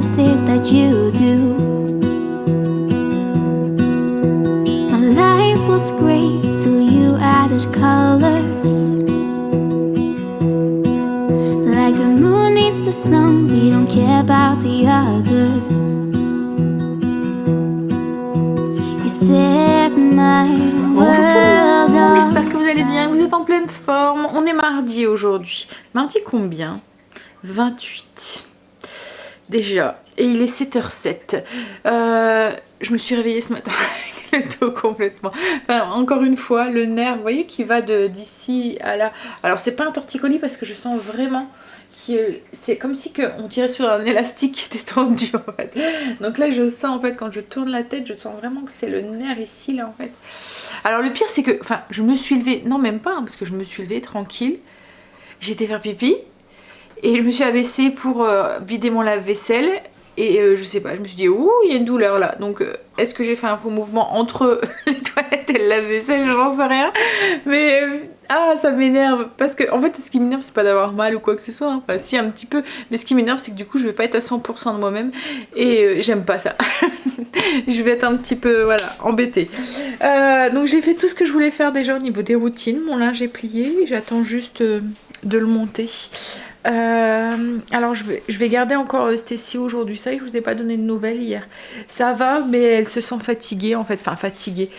is it that you do? My life was great till you added colors. Like the moon needs the sun, we don't care about the others. You set my Bonjour tout le world monde, on j'espère que vous allez bien, que vous êtes en pleine forme. On est mardi aujourd'hui. Mardi combien? 28. Déjà. Et il est 7h07. Je me suis réveillée ce matin avec le dos complètement. Enfin, encore une fois, le nerf, vous voyez, qui va d'ici à là. Alors, c'est pas un torticolis parce que je sens vraiment c'est comme si on tirait sur un élastique qui était tendu en fait. Donc là je sens en fait quand je tourne la tête, je sens vraiment que c'est le nerf ici là en fait. Alors le pire c'est que, enfin je me suis levée, non même pas hein, parce que je me suis levée tranquille, j'étais faire pipi et je me suis abaissée pour vider mon lave-vaisselle et je sais pas, je me suis dit ouh il y a une douleur là, donc est-ce que j'ai fait un faux mouvement entre les toilettes et le lave-vaisselle, j'en sais rien, mais ah ça m'énerve parce que en fait ce qui m'énerve c'est pas d'avoir mal ou quoi que ce soit, hein. Enfin si un petit peu, mais ce qui m'énerve c'est que du coup je vais pas être à 100% de moi-même et j'aime pas ça. Je vais être un petit peu voilà embêtée. Donc j'ai fait tout ce que je voulais faire déjà au niveau des routines, mon linge est plié, j'attends juste de le monter. Alors je vais garder encore Stécie aujourd'hui. C'est vrai que je vous ai pas donné de nouvelles hier. Ça va mais elle se sent fatiguée en fait, enfin fatiguée.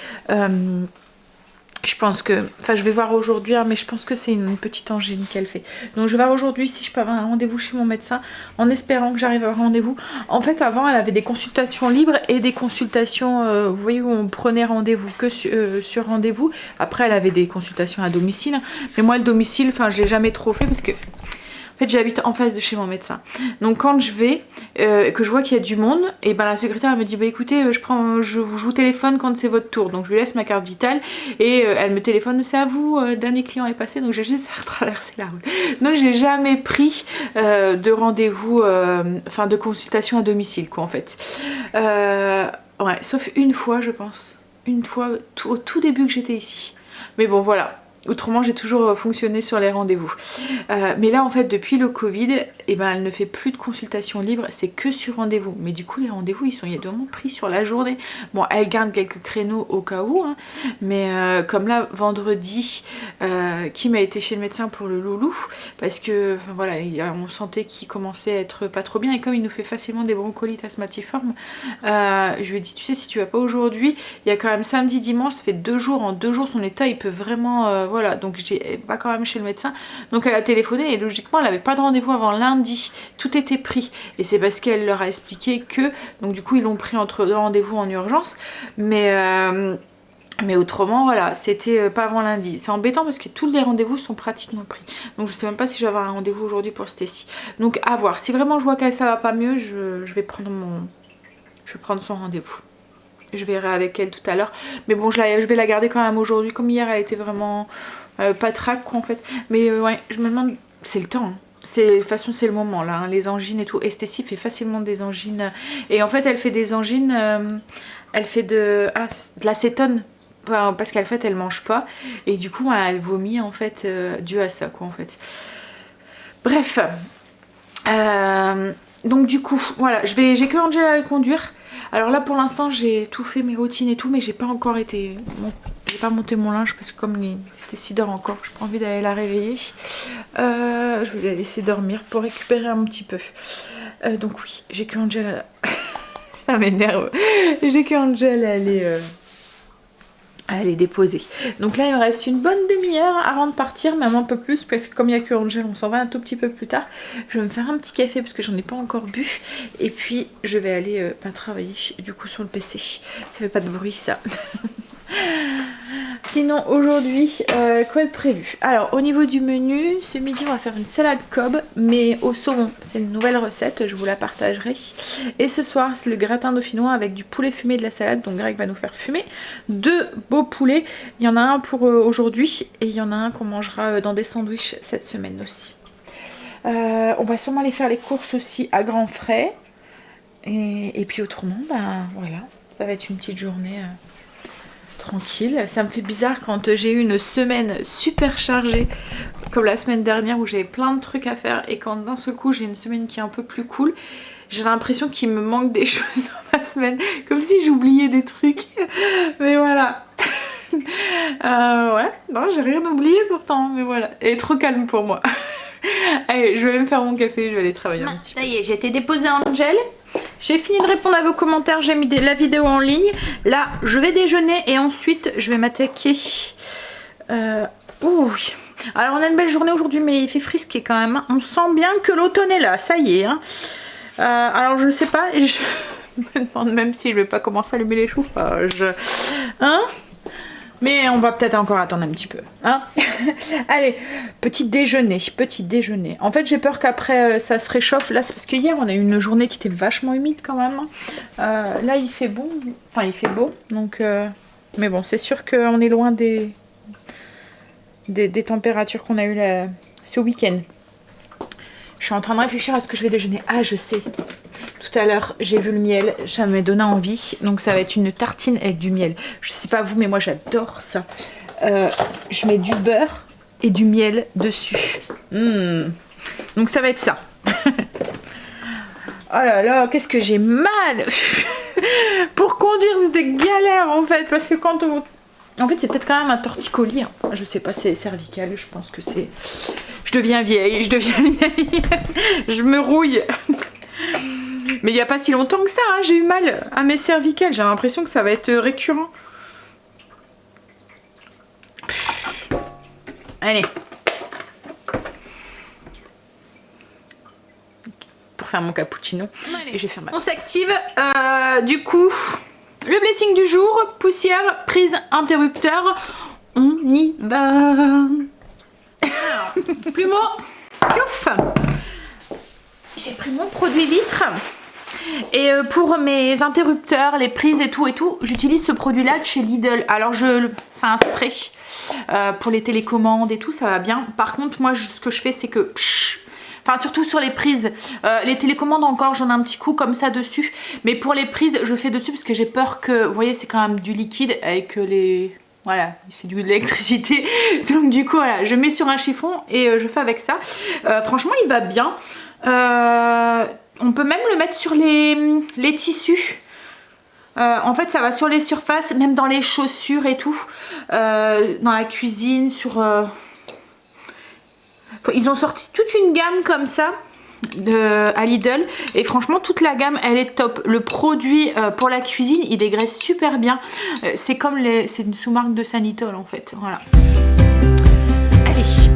Je pense que, enfin je vais voir aujourd'hui hein, mais je pense que c'est une petite angine qu'elle fait. Donc je vais voir aujourd'hui si je peux avoir un rendez-vous chez mon médecin en espérant que j'arrive à avoir un rendez-vous. En fait avant elle avait des consultations libres et des consultations, vous voyez où on prenait rendez-vous que sur rendez-vous. Après elle avait des consultations à domicile. Mais moi le domicile, enfin je l'ai jamais trop fait parce que en fait j'habite en face de chez mon médecin. Donc quand je vais, que je vois qu'il y a du monde, et ben la secrétaire elle me dit bah écoutez je vous téléphone quand c'est votre tour. Donc je lui laisse ma carte vitale et elle me téléphone, c'est à vous, dernier client est passé, donc j'ai juste à traverser la rue. Donc j'ai jamais pris de rendez-vous, enfin de consultation à domicile quoi en fait. Ouais, sauf une fois je pense. Une fois au tout début que j'étais ici. Mais bon voilà. Autrement, j'ai toujours fonctionné sur les rendez-vous. Mais là, en fait, depuis le Covid, eh ben, elle ne fait plus de consultation libre, c'est que sur rendez-vous. Mais du coup, les rendez-vous, il y a vraiment pris sur la journée. Bon, elle garde quelques créneaux au cas où, hein, mais comme là, vendredi, Kim a été chez le médecin pour le loulou, parce que, enfin, voilà, on sentait qu'il commençait à être pas trop bien, et comme il nous fait facilement des broncholites asthmatiformes, je lui ai dit, tu sais, si tu vas pas aujourd'hui, il y a quand même samedi, dimanche, ça fait 2 jours, en 2 jours, son état, il peut vraiment... voilà, donc j'ai pas quand même chez le médecin. Donc elle a téléphoné et logiquement elle avait pas de rendez-vous avant lundi. Tout était pris. Et c'est parce qu'elle leur a expliqué que, donc du coup ils l'ont pris entre 2 rendez-vous en urgence. Mais autrement, voilà, c'était pas avant lundi. C'est embêtant parce que tous les rendez-vous sont pratiquement pris. Donc je sais même pas si je vais avoir un rendez-vous aujourd'hui pour Stécie. Donc à voir. Si vraiment je vois qu'elle ça va pas mieux, je vais prendre son rendez-vous. Je verrai avec elle tout à l'heure. Mais bon, je vais la garder quand même aujourd'hui. Comme hier, elle était vraiment pas trac quoi en fait. Mais ouais, je me demande... C'est le temps. Hein. De toute façon, c'est le moment là. Hein, les angines et tout. Et Stécie fait facilement des angines. Et en fait, elle fait des angines... elle fait de l'acétone. Parce qu'en fait, elle mange pas. Et du coup, elle vomit en fait dû à ça quoi en fait. Bref. Donc du coup, voilà. J'ai que Angela à conduire. Alors là pour l'instant j'ai tout fait mes routines et tout mais j'ai pas encore été... j'ai pas monté mon linge parce que comme c'était 6 heures encore, j'ai pas envie d'aller la réveiller. Je vais la laisser dormir pour récupérer un petit peu. Donc oui, j'ai que Angela... Ça m'énerve. J'ai que Angela à aller déposer. Donc là il me reste une bonne demi-heure avant de partir, même un peu plus parce que comme il n'y a que Angel, on s'en va un tout petit peu plus tard. Je vais me faire un petit café parce que j'en ai pas encore bu et puis je vais aller travailler du coup sur le PC. Ça fait pas de bruit ça. Sinon aujourd'hui, quoi de prévu? Alors au niveau du menu, ce midi on va faire une salade Cobb mais au saumon. C'est une nouvelle recette, je vous la partagerai. Et ce soir c'est le gratin dauphinois avec du poulet fumé et de la salade. Donc Greg va nous faire fumer 2 beaux poulets. Il y en a un pour aujourd'hui et il y en a un qu'on mangera dans des sandwichs cette semaine aussi. On va sûrement aller faire les courses aussi à grands frais. Et puis autrement, ben voilà, ça va être une petite journée tranquille. Ça me fait bizarre quand j'ai eu une semaine super chargée, comme la semaine dernière où j'avais plein de trucs à faire, et quand d'un seul coup j'ai une semaine qui est un peu plus cool, j'ai l'impression qu'il me manque des choses dans ma semaine, comme si j'oubliais des trucs. Mais voilà. Ouais, non, j'ai rien oublié pourtant, mais voilà. Elle est trop calme pour moi. Allez, je vais même faire mon café, je vais aller travailler un petit peu. Ça y est, j'ai été déposée Angel. J'ai fini de répondre à vos commentaires, j'ai mis la vidéo en ligne. Là, je vais déjeuner et ensuite je vais m'attaquer. Ouh. Alors on a une belle journée aujourd'hui, mais il fait frisqué quand même. On sent bien que l'automne est là, ça y est. Hein. Alors je sais pas, je me demande même si je vais pas commencer à allumer les chauffages. Hein? Mais on va peut-être encore attendre un petit peu. Hein. Allez, petit déjeuner. En fait, j'ai peur qu'après ça se réchauffe. Là, c'est parce que hier, on a eu une journée qui était vachement humide quand même. Là, il fait bon. Enfin, il fait beau. Donc, mais bon, c'est sûr qu'on est loin des températures qu'on a eues ce week-end. Je suis en train de réfléchir à ce que je vais déjeuner. Ah, je sais. Tout à l'heure, j'ai vu le miel, ça m'a donné envie. Donc ça va être une tartine avec du miel. Je sais pas vous, mais moi j'adore ça. Je mets du beurre et du miel dessus. Donc ça va être ça. Oh là là, qu'est-ce que j'ai mal. Pour conduire, c'était galère en fait. Parce que quand on... En fait, c'est peut-être quand même un torticolis. Hein. Je sais pas, c'est cervical. Je pense que c'est... Je deviens vieille. Je me rouille. Mais il n'y a pas si longtemps que ça, hein, j'ai eu mal à mes cervicales. J'ai l'impression que ça va être récurrent. Allez. Pour faire mon cappuccino. Allez. Et je vais faire ma... On s'active. Du coup, le blessing du jour, poussière, prise, interrupteur. On y va. Plumeau. Ouf. J'ai pris mon produit vitre. Et pour mes interrupteurs, les prises et tout, j'utilise ce produit-là de chez Lidl. Alors, c'est un spray pour les télécommandes et tout, ça va bien. Par contre, moi, ce que je fais, c'est que... Enfin, surtout sur les prises. Les télécommandes encore, j'en ai un petit coup comme ça dessus. Mais pour les prises, je fais dessus parce que j'ai peur que... Vous voyez, c'est quand même du liquide avec les... Voilà, c'est de l'électricité. Donc du coup, voilà, je mets sur un chiffon et je fais avec ça. Franchement, il va bien. On peut même le mettre sur les tissus. En fait, ça va sur les surfaces, même dans les chaussures et tout. Dans la cuisine, Ils ont sorti toute une gamme comme ça à Lidl. Et franchement, toute la gamme, elle est top. Le produit pour la cuisine, il dégraisse super bien. C'est comme c'est une sous-marque de Sanitol en fait. Voilà. Allez.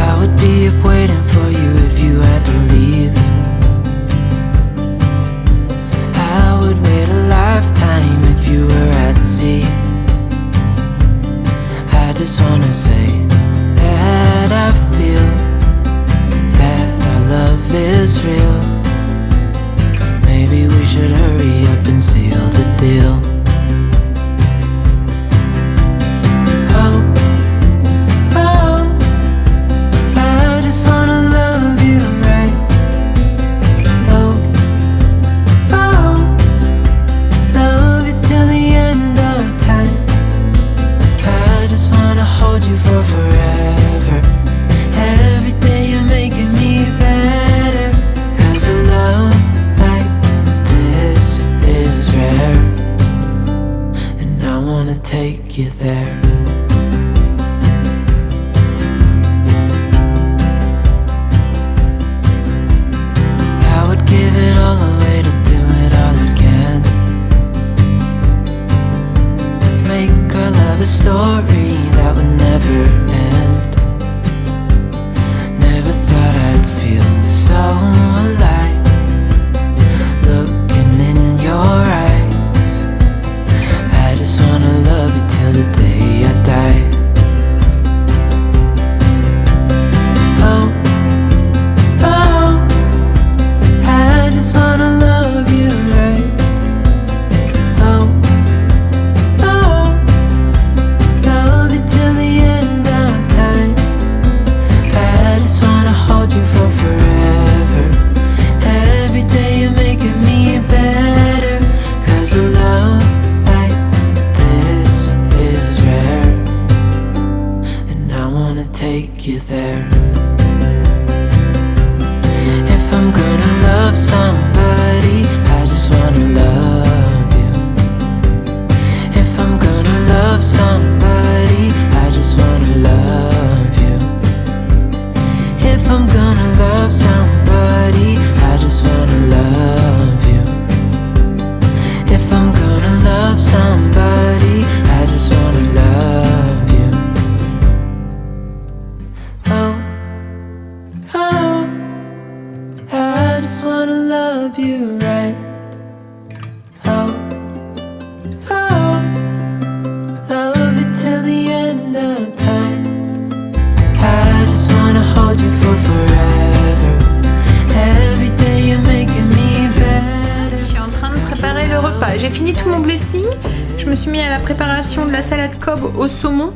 I would be up waiting for you if you had to leave. I would wait a lifetime if you were at sea. I just wanna say that I feel that our love is real. Maybe we should hurry up and seal the deal. Take you there. I would give it all away to do it all again. Make our love a story that would never end. Never thought I'd feel so alive, looking in your eyes. I just wanna love you till the day I just wanna love you right. Oh, oh, love you till the end of time. I just wanna hold you for forever. Every day you're making me better. Je suis en train de préparer le repas. J'ai fini tout mon blessing. Je me suis mis à la préparation de la salade Cobb au saumon.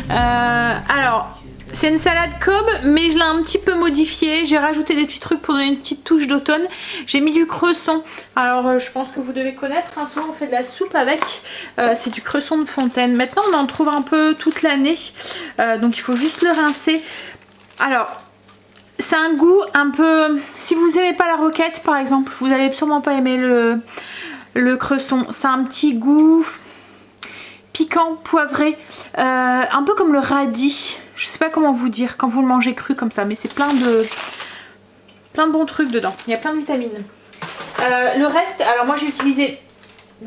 Alors, c'est une salade Cobb, mais je l'ai un petit peu modifiée. J'ai rajouté des petits trucs pour donner une petite touche d'automne. J'ai mis du cresson. Alors, je pense que vous devez connaître. Hein, souvent, on fait de la soupe avec. C'est du cresson de fontaine. Maintenant, on en trouve un peu toute l'année. Donc, il faut juste le rincer. Alors, c'est un goût un peu... Si vous n'aimez pas la roquette, par exemple, vous n'allez sûrement pas aimer le cresson. C'est un petit goût piquant, poivré, un peu comme le radis. Je sais pas comment vous dire quand vous le mangez cru comme ça, mais c'est plein de bons trucs dedans. Il y a plein de vitamines. Le reste, alors moi j'ai utilisé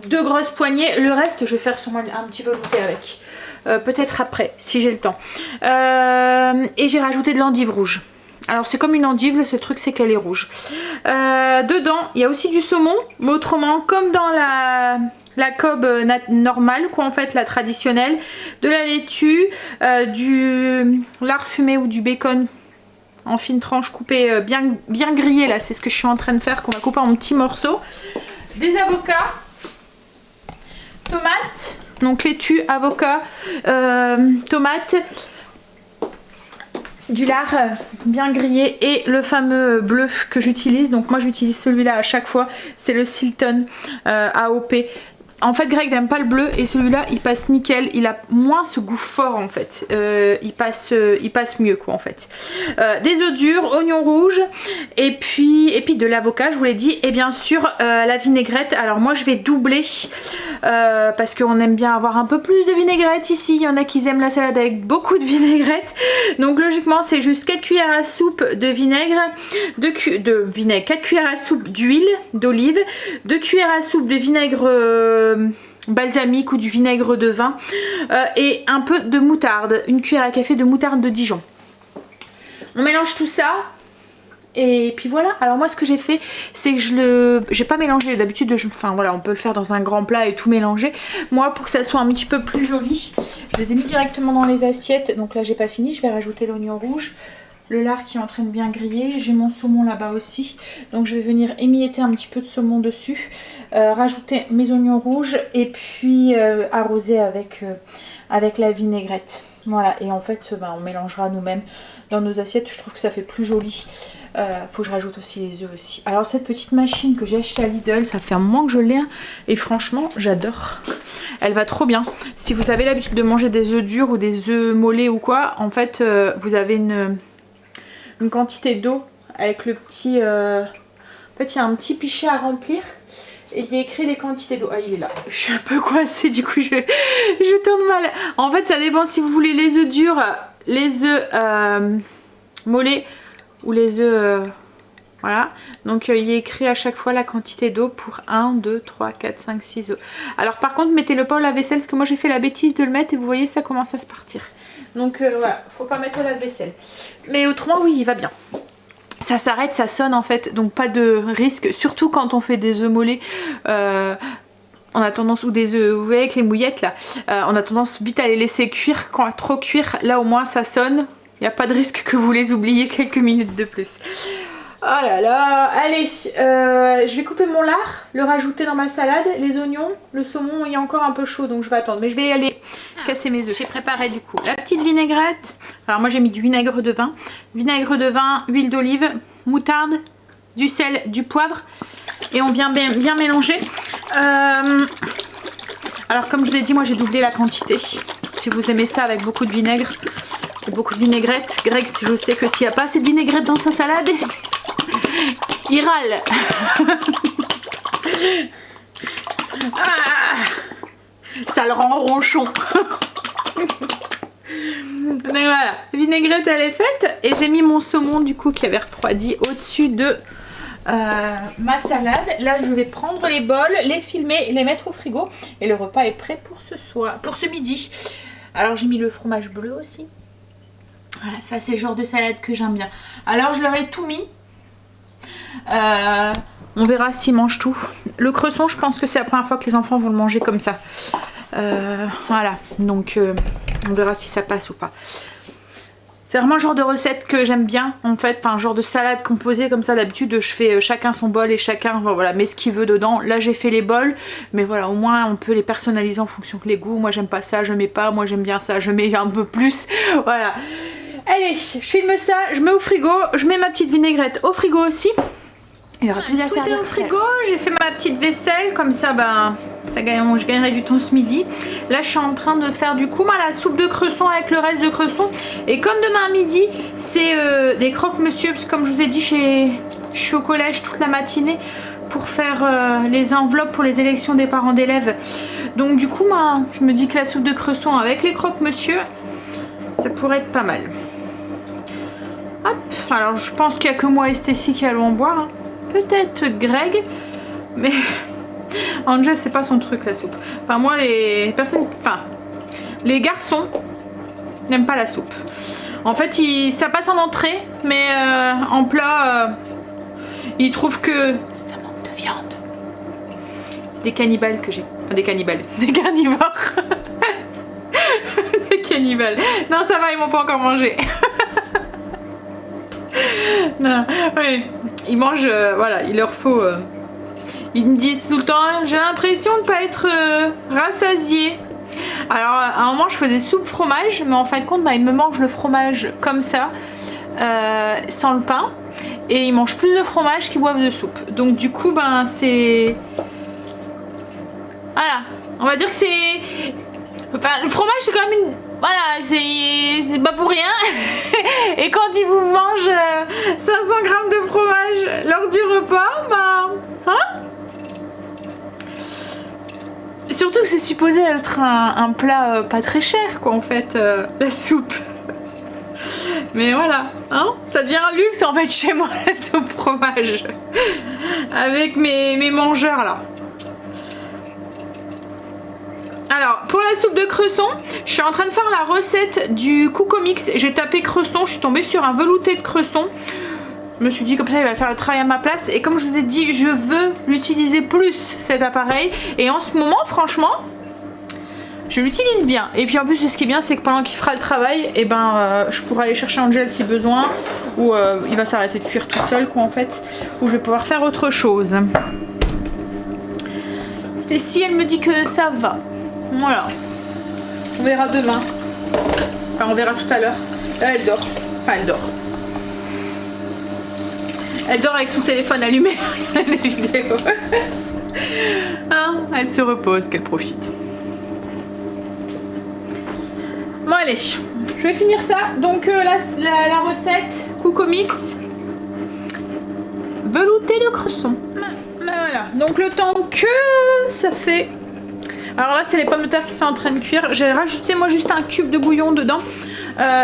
2 grosses poignées. Le reste, je vais faire sûrement un petit velouté avec. Peut-être après, si j'ai le temps. Et j'ai rajouté de l'endive rouge. Alors c'est comme une endive, le seul truc c'est qu'elle est rouge. Dedans, il y a aussi du saumon, mais autrement, comme dans la Cobb normale, quoi, en fait, la traditionnelle, de la laitue, du lard fumé ou du bacon en fines tranches coupées, bien grillées, là, c'est ce que je suis en train de faire, qu'on va couper en petits morceaux. Des avocats, tomates, donc laitue, avocat, tomates, du lard bien grillé et le fameux bluff que j'utilise. Donc moi j'utilise celui-là à chaque fois, c'est le Stilton AOP. En fait Greg n'aime pas le bleu et celui-là il passe nickel, il a moins ce goût fort en fait, il passe mieux quoi en fait. Des œufs durs, oignons rouges et puis de l'avocat je vous l'ai dit, et bien sûr la vinaigrette. Alors moi je vais doubler parce qu'on aime bien avoir un peu plus de vinaigrette ici, il y en a qui aiment la salade avec beaucoup de vinaigrette, donc logiquement c'est juste 4 cuillères à soupe de vinaigre, 4 cuillères à soupe d'huile d'olive, 2 cuillères à soupe de vinaigre balsamique ou du vinaigre de vin et un peu de moutarde, une cuillère à café de moutarde de Dijon. On mélange tout ça et puis voilà. Alors moi ce que j'ai fait c'est que j'ai pas mélangé d'habitude, enfin voilà, on peut le faire dans un grand plat et tout mélanger. Moi pour que ça soit un petit peu plus joli, je les ai mis directement dans les assiettes. Donc là j'ai pas fini, je vais rajouter l'oignon rouge, le lard qui est en train de bien griller, j'ai mon saumon là-bas aussi, donc je vais venir émietter un petit peu de saumon dessus, rajouter mes oignons rouges et puis arroser avec la vinaigrette. Voilà, et en fait on mélangera nous-mêmes dans nos assiettes, je trouve que ça fait plus joli. Faut que je rajoute aussi les œufs aussi. Alors cette petite machine que j'ai achetée à Lidl, ça fait un moment que je l'ai et franchement j'adore. Elle va trop bien. Si vous avez l'habitude de manger des œufs durs ou des œufs mollets ou quoi, en fait vous avez une quantité d'eau avec le petit... En fait, il y a un petit pichet à remplir et il y a écrit les quantités d'eau. Ah, il est là. Je suis un peu coincée, du coup, je tourne mal. En fait, ça dépend si vous voulez les œufs durs, les œufs mollets ou les œufs... voilà. Donc, il y a écrit à chaque fois la quantité d'eau pour 1, 2, 3, 4, 5, 6 œufs. Alors, par contre, mettez-le pas au lave-vaisselle parce que moi, j'ai fait la bêtise de le mettre et vous voyez, ça commence à se partir. Donc voilà, faut pas mettre au lave-vaisselle. Mais autrement, oui, il va bien. Ça s'arrête, ça sonne en fait, donc pas de risque. Surtout quand on fait des œufs mollets, on a tendance, ou des œufs, vous voyez avec les mouillettes là, on a tendance vite à les laisser cuire. Quand à trop cuire, là au moins ça sonne. Il n'y a pas de risque que vous les oubliez quelques minutes de plus. Oh là là, allez, je vais couper mon lard, le rajouter dans ma salade, les oignons, le saumon il est encore un peu chaud donc je vais attendre, mais je vais aller casser mes œufs. J'ai préparé du coup la petite vinaigrette, alors moi j'ai mis du vinaigre de vin, huile d'olive, moutarde, du sel, du poivre et on vient bien mélanger. Alors comme je vous ai dit, moi j'ai doublé la quantité, si vous aimez ça avec beaucoup de vinaigre et beaucoup de vinaigrette. Greg, je sais que s'il n'y a pas assez de vinaigrette dans sa salade, il râle. Ça le rend ronchon. Donc voilà, vinaigrette elle est faite et j'ai mis mon saumon du coup qui avait refroidi au-dessus de ma salade. Là je vais prendre les bols, les filmer, les mettre au frigo et le repas est prêt pour ce soir, pour ce midi. Alors j'ai mis le fromage bleu aussi. Voilà, ça c'est le genre de salade que j'aime bien. Alors je leur ai tout mis. On verra s'ils mangent tout. Le cresson, je pense que c'est la première fois que les enfants vont le manger comme ça. Voilà, donc on verra si ça passe ou pas. C'est vraiment le genre de recette que j'aime bien en fait, enfin genre de salade composée comme ça. D'habitude je fais chacun son bol et chacun enfin, voilà, met ce qu'il veut dedans. Là j'ai fait les bols, mais voilà, au moins on peut les personnaliser en fonction de les goûts. Moi j'aime pas ça, je mets pas, moi j'aime bien ça, je mets un peu plus. Voilà. Allez, je filme ça, je mets au frigo, je mets ma petite vinaigrette au frigo aussi. Il y aura plus à servir. Tout est au frigo, j'ai fait ma petite vaisselle, comme ça ben je gagnerai du temps ce midi. Là je suis en train de faire du coup la soupe de cresson avec le reste de cresson. Et comme demain midi c'est des croque-monsieur, parce que comme je vous ai dit je suis au collège toute la matinée pour faire les enveloppes pour les élections des parents d'élèves. Donc du coup je me dis que la soupe de cresson avec les croque-monsieur, ça pourrait être pas mal. Hop, alors je pense qu'il n'y a que moi et Stécie qui allons en boire. Hein. Peut-être Greg, mais Angel c'est pas son truc la soupe. Enfin moi les garçons n'aiment pas la soupe. En fait ça passe en entrée, mais en plat ils trouvent que ça manque de viande. C'est des cannibales que j'ai. Enfin, des cannibales, des carnivores. Des cannibales. Non ça va, ils m'ont pas encore mangé. Non, oui. Ils mangent, voilà, il leur faut... ils me disent tout le temps, j'ai l'impression de ne pas être rassasiée. Alors, à un moment, je faisais soupe fromage, mais en fin de compte, ils me mangent le fromage comme ça, sans le pain. Et ils mangent plus de fromage qu'ils boivent de soupe. Donc, du coup, c'est... Voilà, on va dire que c'est... Enfin, le fromage, c'est quand même une... Voilà, c'est pas pour rien. Et quand ils vous mangent 500 grammes de fromage lors du repas, hein? Surtout que c'est supposé être un plat pas très cher, quoi, en fait, la soupe. Mais voilà, hein? Ça devient un luxe, en fait, chez moi, la soupe fromage. Avec mes mangeurs, là. Alors, pour la soupe de cresson, je suis en train de faire la recette du Coucomix. J'ai tapé cresson, je suis tombée sur un velouté de cresson. Je me suis dit comme ça il va faire le travail à ma place. Et comme je vous ai dit, je veux l'utiliser plus cet appareil. Et en ce moment, franchement, je l'utilise bien. Et puis en plus, ce qui est bien, c'est que pendant qu'il fera le travail, je pourrai aller chercher Angel si besoin. Ou il va s'arrêter de cuire tout seul, quoi, en fait. Ou je vais pouvoir faire autre chose. Stécie, elle me dit que ça va. Voilà, on verra demain. Enfin, on verra tout à l'heure. Là, elle dort. Enfin, elle dort. Elle dort avec son téléphone allumé. Des vidéos. Hein, elle se repose, qu'elle profite. Bon, allez, je vais finir ça. Donc, la recette Coucomix velouté de cresson. Voilà. Donc, le temps que ça fait. Alors là, c'est les pommes de terre qui sont en train de cuire. J'ai rajouté moi juste un cube de bouillon dedans.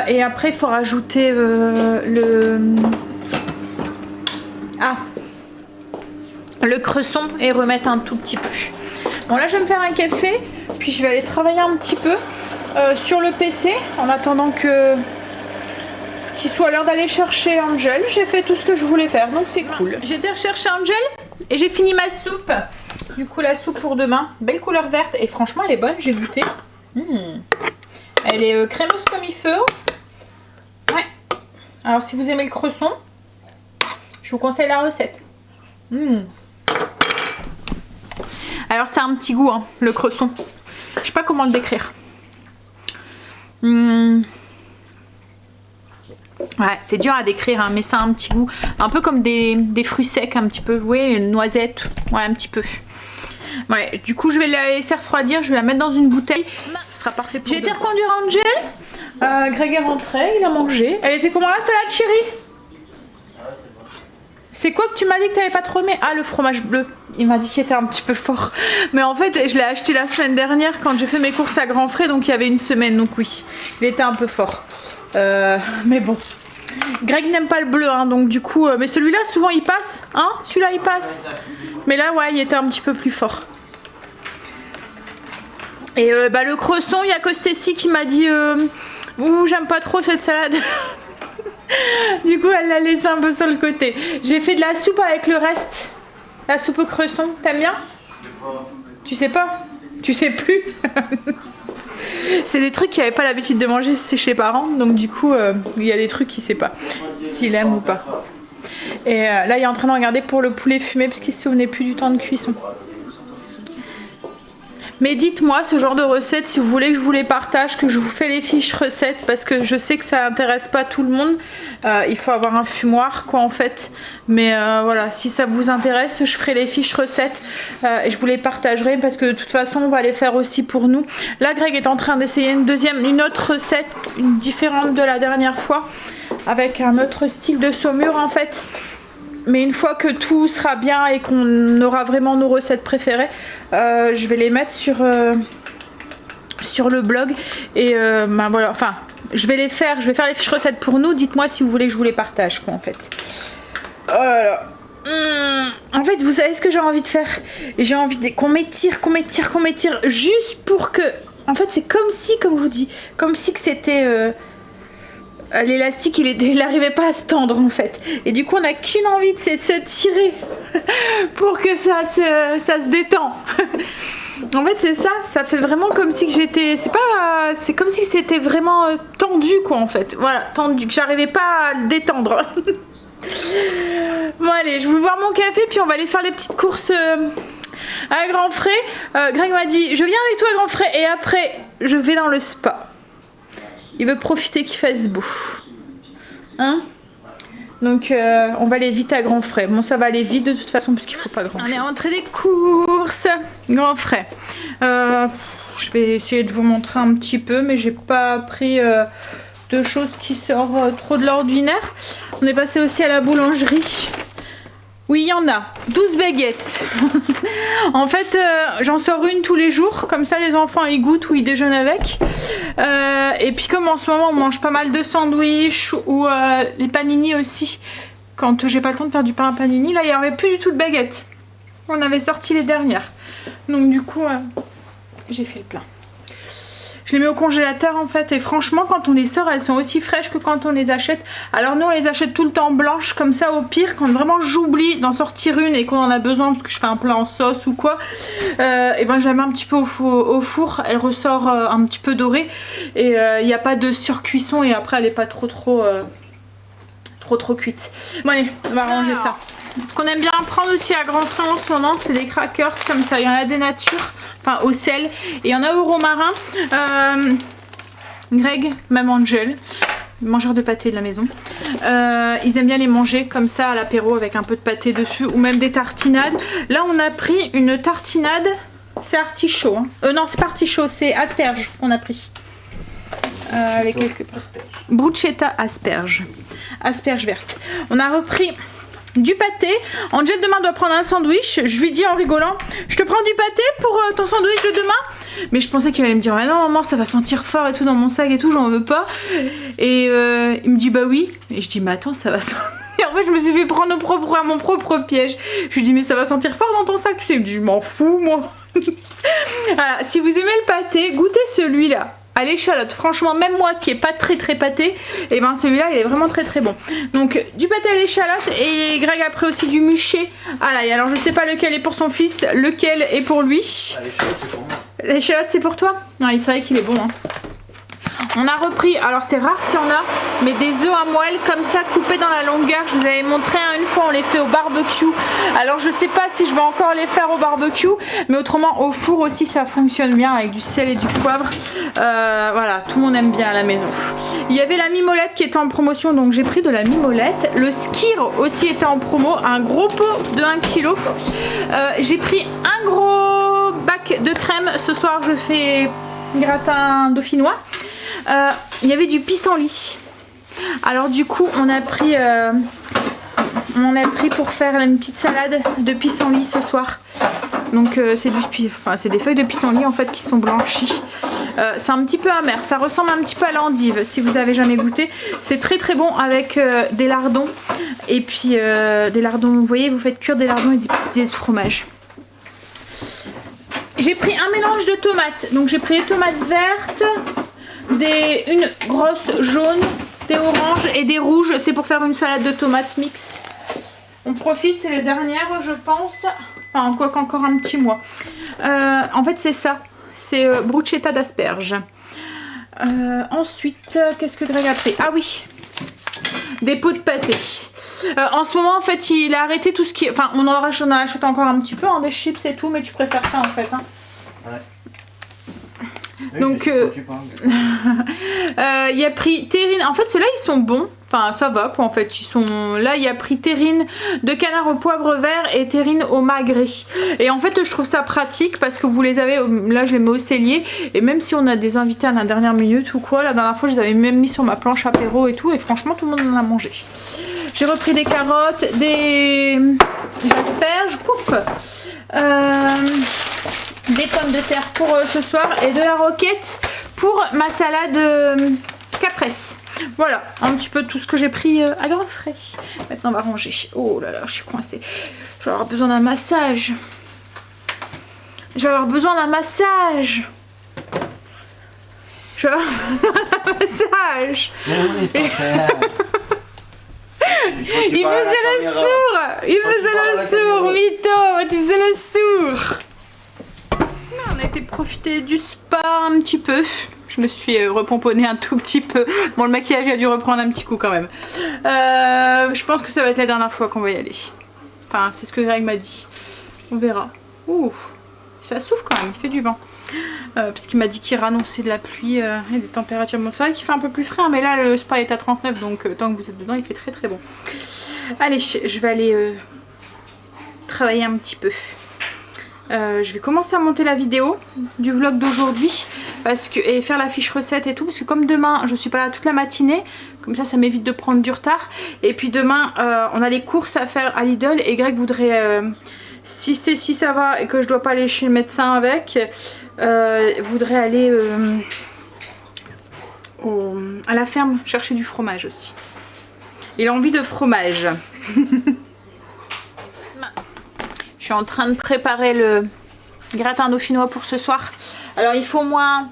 Et après, il faut rajouter le cresson et remettre un tout petit peu. Bon, là, je vais me faire un café. Puis, je vais aller travailler un petit peu sur le PC en attendant qu'il soit l'heure d'aller chercher Angel. J'ai fait tout ce que je voulais faire, donc c'est cool. J'ai été rechercher Angel et j'ai fini ma soupe. Du coup, la soupe pour demain, belle couleur verte et franchement, elle est bonne, j'ai goûté. Elle est crémeuse comme il faut. Ouais. Alors, si vous aimez le cresson, je vous conseille la recette. Alors, ça a un petit goût, hein, le cresson. Je sais pas comment le décrire. Ouais, c'est dur à décrire, hein, mais ça a un petit goût. Un peu comme des fruits secs, un petit peu. Vous voyez, une noisette. Ouais, un petit peu. Ouais, du coup, je vais la laisser refroidir. Je vais la mettre dans une bouteille. Ce sera parfait pour. J'ai été reconduire Angel. Greg est rentré, il a mangé. Elle était comment la salade, chérie? C'est quoi que tu m'as dit que tu n'avais pas trop aimé? Ah, le fromage bleu. Il m'a dit qu'il était un petit peu fort. Mais en fait, je l'ai acheté la semaine dernière quand j'ai fait mes courses à grands frais. Donc, il y avait une semaine. Donc, oui, il était un peu fort. Mais bon. Greg n'aime pas le bleu. Hein, donc, du coup... mais celui-là, souvent, il passe. Hein? Celui-là, il passe. Mais là, ouais, il était un petit peu plus fort. Et le cresson, il y a que Stécie qui m'a dit... Ouh, j'aime pas trop cette salade. Du coup, elle l'a laissé un peu sur le côté. J'ai fait de la soupe avec le reste. La soupe au cresson, t'aimes bien? Tu sais pas? Tu sais plus? C'est des trucs qu'il n'avait pas l'habitude de manger chez ses parents. Donc du coup, il y a des trucs qu'il sait pas. S'il aime ou pas. Et là, il est en train de regarder pour le poulet fumé parce qu'il se souvenait plus du temps de cuisson. Mais dites-moi ce genre de recettes si vous voulez que je vous les partage, que je vous fais les fiches recettes parce que je sais que ça intéresse pas tout le monde. Il faut avoir un fumoir quoi en fait. Mais voilà, si ça vous intéresse, je ferai les fiches recettes et je vous les partagerai parce que de toute façon on va les faire aussi pour nous. Là Greg est en train d'essayer une autre recette, une différente de la dernière fois avec un autre style de saumure en fait. Mais une fois que tout sera bien et qu'on aura vraiment nos recettes préférées, je vais les mettre sur le blog. Et ben voilà, enfin, je vais faire les fiches recettes pour nous. Dites-moi si vous voulez que je vous les partage, quoi, en fait. En fait, vous savez ce que j'ai envie de faire? J'ai envie qu'on m'étire, juste pour que... En fait, c'est comme si, comme je vous dis, comme si que c'était... l'élastique il n'arrivait pas à se tendre en fait et du coup on n'a qu'une envie c'est de se tirer pour que ça se détend. En fait c'est ça, ça fait vraiment comme si que j'étais, c'est comme si c'était vraiment tendu quoi en fait, voilà, tendu, que j'arrivais pas à le détendre. Bon allez, je vais boire mon café puis on va aller faire les petites courses à Grand Frais. Greg m'a dit je viens avec toi à Grand Frais et après je vais dans le spa. Il veut profiter qu'il fasse beau. Hein? Donc on va aller vite à Grand Frais. Bon ça va aller vite de toute façon parce qu'il faut pas grand chose. On est rentré des courses. Grand Frais. Je vais essayer de vous montrer un petit peu mais j'ai pas pris de choses qui sortent trop de l'ordinaire. On est passé aussi à la boulangerie. Oui, il y en a. 12 baguettes. En fait, j'en sors une tous les jours. Comme ça, les enfants, ils goûtent ou ils déjeunent avec. Et puis, comme en ce moment, on mange pas mal de sandwichs ou les panini aussi. Quand j'ai pas le temps de faire du pain à panini, là, il n'y avait plus du tout de baguettes. On avait sorti les dernières. Donc, du coup, j'ai fait le plein. Je les mets au congélateur en fait et franchement quand on les sort elles sont aussi fraîches que quand on les achète. Alors nous on les achète tout le temps blanches comme ça au pire quand vraiment j'oublie d'en sortir une et qu'on en a besoin parce que je fais un plat en sauce ou quoi. Et ben je la mets un petit peu au four, elle ressort un petit peu dorée et il n'y a pas de surcuisson et après elle n'est pas trop cuite. Bon allez on va ranger ça. Ce qu'on aime bien prendre aussi à Grand Frais en ce moment, c'est des crackers comme ça. Il y en a des natures, enfin au sel, et il y en a au romarin. Greg, même Angel, mangeur de pâté de la maison, ils aiment bien les manger comme ça à l'apéro avec un peu de pâté dessus, ou même des tartinades. Là, on a pris une tartinade, c'est artichaut. Hein. Non, c'est pas artichaut, c'est asperge qu'on a pris. Les quelques bruschetta asperge verte. On a repris du pâté. Angel demain doit prendre un sandwich. Je lui dis en rigolant, je te prends du pâté pour ton sandwich de demain. Mais je pensais qu'il allait me dire, mais non maman ça va sentir fort et tout dans mon sac et tout, j'en veux pas. Et il me dit bah oui. Et je dis mais attends ça va sentir. Et en fait je me suis fait prendre à mon propre piège. Je lui dis mais ça va sentir fort dans ton sac. Tu sais, il me dit je m'en fous moi. Voilà, si vous aimez le pâté, goûtez celui-là. À l'échalote, franchement même moi qui est pas très pâté, et ben celui-là il est vraiment très bon. Donc du pâté à l'échalote et Greg a pris aussi du muché à l'ail. Alors je sais pas lequel est pour son fils, lequel est pour lui. L'échalote c'est pour moi. L'échalote c'est pour toi? Non il savait qu'il est bon hein. On a repris, alors c'est rare qu'il y en a, mais des œufs à moelle comme ça coupés dans la longueur. Je vous avais montré une fois, on les fait au barbecue. Alors je sais pas si je vais encore les faire au barbecue, mais autrement au four aussi ça fonctionne bien avec du sel et du poivre. Voilà, tout le monde aime bien à la maison. Il y avait la mimolette qui était en promotion, donc j'ai pris de la mimolette. Le skyr aussi était en promo, un gros pot de 1 kg. J'ai pris un gros bac de crème. Ce soir je fais gratin dauphinois. Il y avait du pissenlit. Alors du coup on a pris pour faire une petite salade de pissenlit ce soir. Donc c'est des feuilles de pissenlit en fait qui sont blanchies. C'est un petit peu amer, ça ressemble un petit peu à l'endive si vous avez jamais goûté. C'est très bon avec des lardons. Et puis des lardons, vous voyez, vous faites cuire des lardons et des petites dés de fromage. J'ai pris un mélange de tomates. Donc j'ai pris des tomates vertes, une grosse jaune, des oranges et des rouges. C'est pour faire une salade de tomates mix. On profite, c'est les dernières, je pense. Enfin, quoi qu'encore un petit mois. En fait, c'est ça. C'est bruschetta d'asperges. Ensuite, qu'est-ce que Greg a pris? Ah oui, des pots de pâté. En ce moment, en fait, il a arrêté tout ce qui... Enfin, on en achète encore un petit peu, hein, des chips et tout, mais tu préfères ça, en fait. Hein. Ouais. Donc, il a pris terrine. En fait, ceux-là, ils sont bons. Enfin, ça va, quoi, en fait. Ils sont... Là, il a pris terrine de canard au poivre vert et terrine au magret. Et en fait, je trouve ça pratique parce que vous les avez... Là, je les mets au cellier. Et même si on a des invités à la dernière minute ou quoi, la dernière fois, je les avais même mis sur ma planche apéro et tout. Et franchement, tout le monde en a mangé. J'ai repris des carottes, des asperges, pouf, des pommes de terre pour ce soir et de la roquette pour ma salade caprese. Voilà, un petit peu tout ce que j'ai pris à grands frais. Maintenant, on va ranger. Oh là là, je suis coincée. Je vais avoir besoin d'un massage. Je vais avoir besoin d'un massage. Je vais avoir besoin d'un massage. Il faisait le sourd. Il faisait le sourd, mytho. Tu faisais le sourd. On a été profiter du spa un petit peu. Je me suis repomponnée un tout petit peu. Bon, le maquillage a dû reprendre un petit coup quand même. Je pense que ça va être la dernière fois qu'on va y aller. Enfin, c'est ce que Greg m'a dit. On verra. Ouh, ça souffle quand même, il fait du vent. Parce qu'il m'a dit qu'il annonçait de la pluie et des températures. Bon, c'est vrai qu'il fait un peu plus frais, hein, mais là le spa est à 39, donc tant que vous êtes dedans, il fait très très bon. Allez, je vais aller travailler un petit peu. Je vais commencer à monter la vidéo du vlog d'aujourd'hui et faire la fiche recette et tout, parce que comme demain je suis pas là toute la matinée, comme ça m'évite de prendre du retard. Et puis demain on a les courses à faire à Lidl et Greg voudrait, si ça va et que je dois pas aller chez le médecin avec, voudrait aller à la ferme chercher du fromage aussi. Il a envie de fromage. Je suis en train de préparer le gratin dauphinois pour ce soir. Alors il faut au moins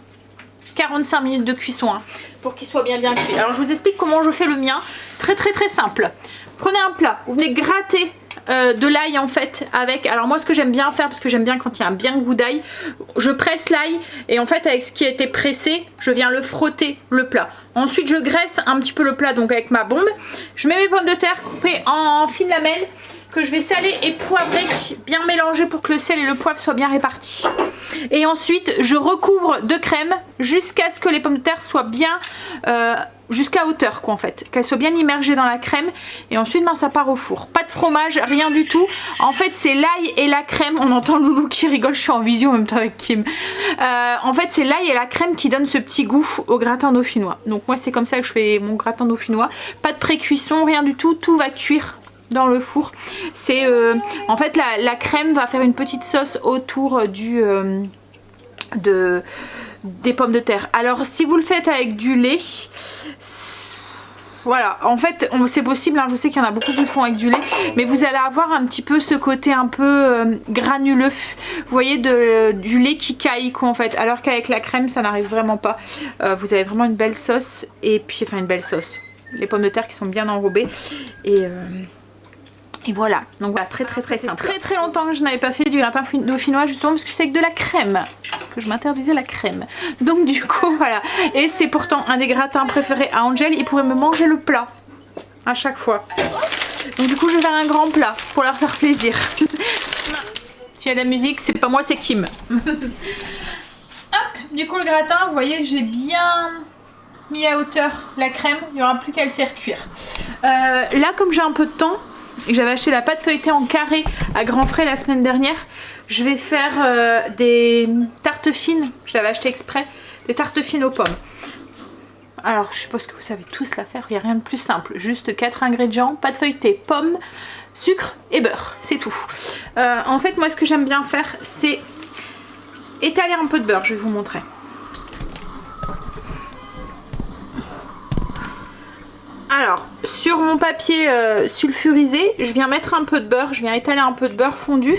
45 minutes de cuisson hein, pour qu'il soit bien cuit. Alors je vous explique comment je fais le mien. Très simple. Prenez un plat, vous venez gratter de l'ail en fait avec. Alors moi ce que j'aime bien faire, parce que j'aime bien quand il y a un bien goût d'ail, je presse l'ail et en fait avec ce qui a été pressé, je viens le frotter le plat. Ensuite je graisse un petit peu le plat donc avec ma bombe. Je mets mes pommes de terre coupées en fines lamelles, que je vais saler et poivrer, bien mélanger pour que le sel et le poivre soient bien répartis. Et ensuite, je recouvre de crème jusqu'à ce que les pommes de terre soient bien, jusqu'à hauteur quoi en fait, qu'elles soient bien immergées dans la crème. Et ensuite, ça part au four. Pas de fromage, rien du tout. En fait, c'est l'ail et la crème. On entend Loulou qui rigole, je suis en visio en même temps avec Kim. En fait, c'est l'ail et la crème qui donnent ce petit goût au gratin dauphinois. Donc moi, c'est comme ça que je fais mon gratin dauphinois. Pas de pré-cuisson, rien du tout. Tout va cuire dans le four. C'est en fait la crème va faire une petite sauce autour des pommes de terre. Alors si vous le faites avec du lait, voilà, en fait c'est possible hein, je sais qu'il y en a beaucoup qui le font avec du lait, mais vous allez avoir un petit peu ce côté un peu granuleux, vous voyez, du lait qui caille quoi en fait, alors qu'avec la crème ça n'arrive vraiment pas. Vous avez vraiment une belle sauce, et puis enfin une belle sauce, les pommes de terre qui sont bien enrobées et voilà, donc voilà, très simple. Très longtemps que je n'avais pas fait du gratin dauphinois, justement parce que c'est avec de la crème que je m'interdisais la crème. Donc du coup voilà, et c'est pourtant un des gratins préférés à Angel, il pourrait me manger le plat à chaque fois. Donc du coup je vais faire un grand plat pour leur faire plaisir. S'il y a de la musique, c'est pas moi, c'est Kim. Hop, du coup le gratin, vous voyez, j'ai bien mis à hauteur la crème, il n'y aura plus qu'à le faire cuire. Là comme j'ai un peu de temps, et j'avais acheté la pâte feuilletée en carré à grands frais la semaine dernière, je vais faire des tartes fines, je l'avais acheté exprès, des tartes fines aux pommes. Alors je suppose que vous savez tous la faire, il n'y a rien de plus simple, juste 4 ingrédients, pâte feuilletée, pommes, sucre et beurre, c'est tout. En fait moi ce que j'aime bien faire c'est étaler un peu de beurre, je vais vous montrer. Alors, sur mon papier sulfurisé, je viens mettre un peu de beurre, je viens étaler un peu de beurre fondu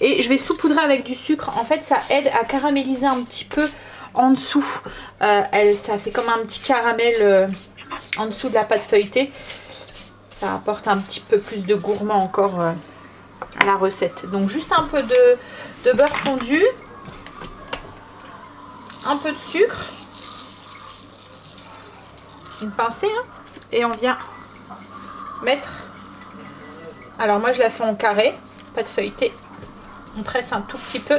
et je vais saupoudrer avec du sucre. En fait, ça aide à caraméliser un petit peu en dessous. Ça fait comme un petit caramel en dessous de la pâte feuilletée. Ça apporte un petit peu plus de gourmand encore à la recette. Donc juste un peu de beurre fondu, un peu de sucre, une pincée, hein, et on vient mettre, alors moi je la fais en carré, pâte feuilletée, on presse un tout petit peu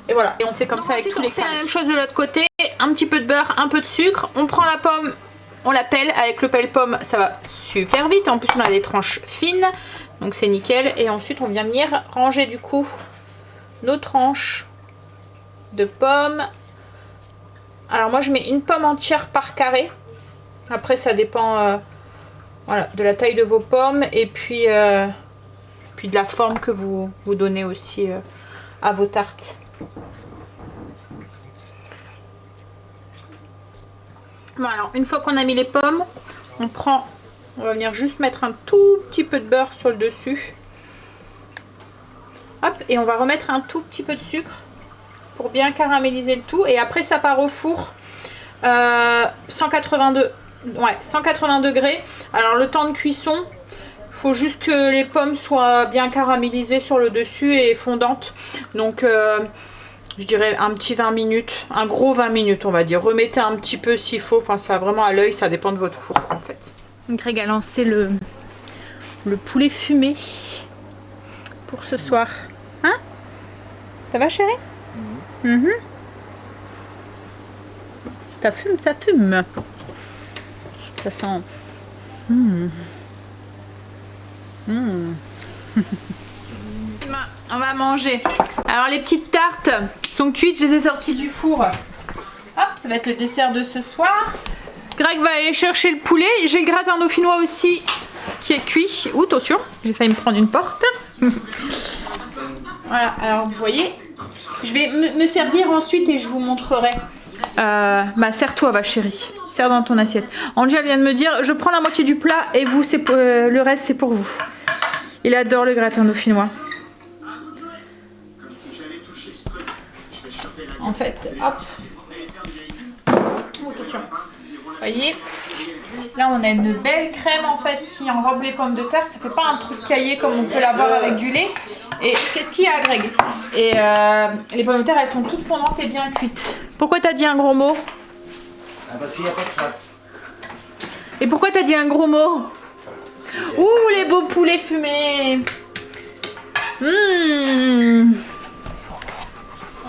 et voilà, et on fait comme ça avec tous les carrés. On fait la même chose de l'autre côté, un petit peu de beurre, un peu de sucre, on prend la pomme, on la pèle, avec le pèle-pomme ça va super vite, en plus on a des tranches fines, donc c'est nickel, et ensuite on vient venir ranger du coup nos tranches de pommes. Alors moi je mets une pomme entière par carré, après ça dépend voilà, de la taille de vos pommes et puis de la forme que vous donnez aussi à vos tartes. Bon, alors une fois qu'on a mis les pommes, on va venir juste mettre un tout petit peu de beurre sur le dessus. Hop, et on va remettre un tout petit peu de sucre pour bien caraméliser le tout. Et après ça part au four 180 degrés. Alors le temps de cuisson, il faut juste que les pommes soient bien caramélisées sur le dessus et fondantes. Donc je dirais un petit 20 minutes, un gros 20 minutes on va dire. Remettez un petit peu s'il faut, enfin ça vraiment à l'œil, ça dépend de votre four en fait. Greg a lancé le poulet fumé pour ce soir. Hein? Ça va chérie? Ça fume, ça fume. Ça sent... On va manger. Alors les petites tartes sont cuites, je les ai sorties du four. Hop, ça va être le dessert de ce soir. Greg va aller chercher le poulet. J'ai le gratin dauphinois aussi qui est cuit. Ouh, attention, j'ai failli me prendre une porte. Voilà, alors vous voyez, je vais me servir ensuite et je vous montrerai. Bah sers-toi va chérie, sers dans ton assiette. Angel vient de me dire, je prends la moitié du plat et vous, le reste c'est pour vous. Il adore le gratin dauphinois. En fait, hop. Oh, attention. Vous voyez, là on a une belle crème en fait qui enrobe les pommes de terre. Ça fait pas un truc caillé comme on peut l'avoir avec du lait. Et qu'est-ce qu'il y a Greg? Et les pommes de terre elles sont toutes fondantes et bien cuites. Pourquoi t'as dit un gros mot? Parce qu'il n'y a pas de trace. Et pourquoi t'as dit un gros mot? Ouh les beaux poulets fumés.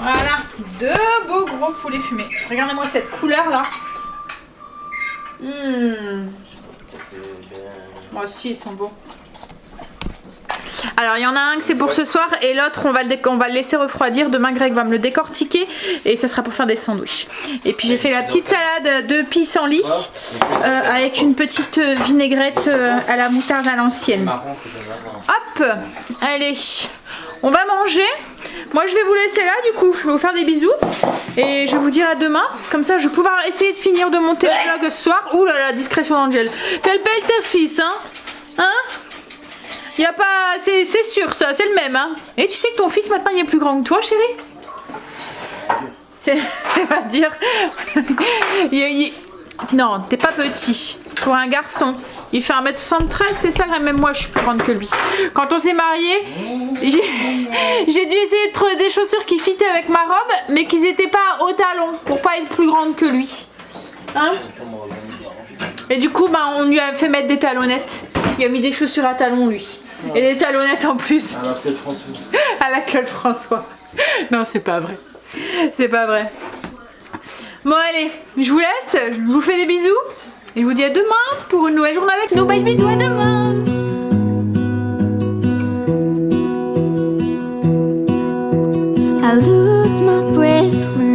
Voilà, deux beaux gros poulets fumés. Regardez-moi cette couleur là. Moi aussi ils sont beaux. Alors il y en a un que c'est pour ce soir et l'autre on va le laisser refroidir. Demain Greg va me le décortiquer et ça sera pour faire des sandwichs. Et puis j'ai fait la petite salade de pissenlit avec une petite vinaigrette à la moutarde à l'ancienne. Hop, allez, on va manger. Moi je vais vous laisser là du coup, je vais vous faire des bisous et je vais vous dire à demain. Comme ça je vais pouvoir essayer de finir de monter le vlog ce soir. Ouh là là, discrétion d'Angel. Quel bel tes fils, hein? Hein? Y a pas, c'est sûr ça, c'est le même hein. Et tu sais que ton fils maintenant il est plus grand que toi chérie? C'est pas dire. Non, t'es pas petit. Pour un garçon, il fait 1m73, c'est ça, même moi je suis plus grande que lui. Quand on s'est mariés, j'ai dû essayer de trouver des chaussures qui fitaient avec ma robe, mais qu'ils étaient pas au talon, pour pas être plus grande que lui. Hein? Et du coup, bah, on lui a fait mettre des talonnettes. Il a mis des chaussures à talons lui. Et des talonnettes en plus. À la Claude François. À la Claude François. Non, c'est pas vrai. C'est pas vrai. Bon allez, je vous laisse. Je vous fais des bisous. Et je vous dis à demain pour une nouvelle journée avec nous. Bye bisous, à demain. I lose my breath when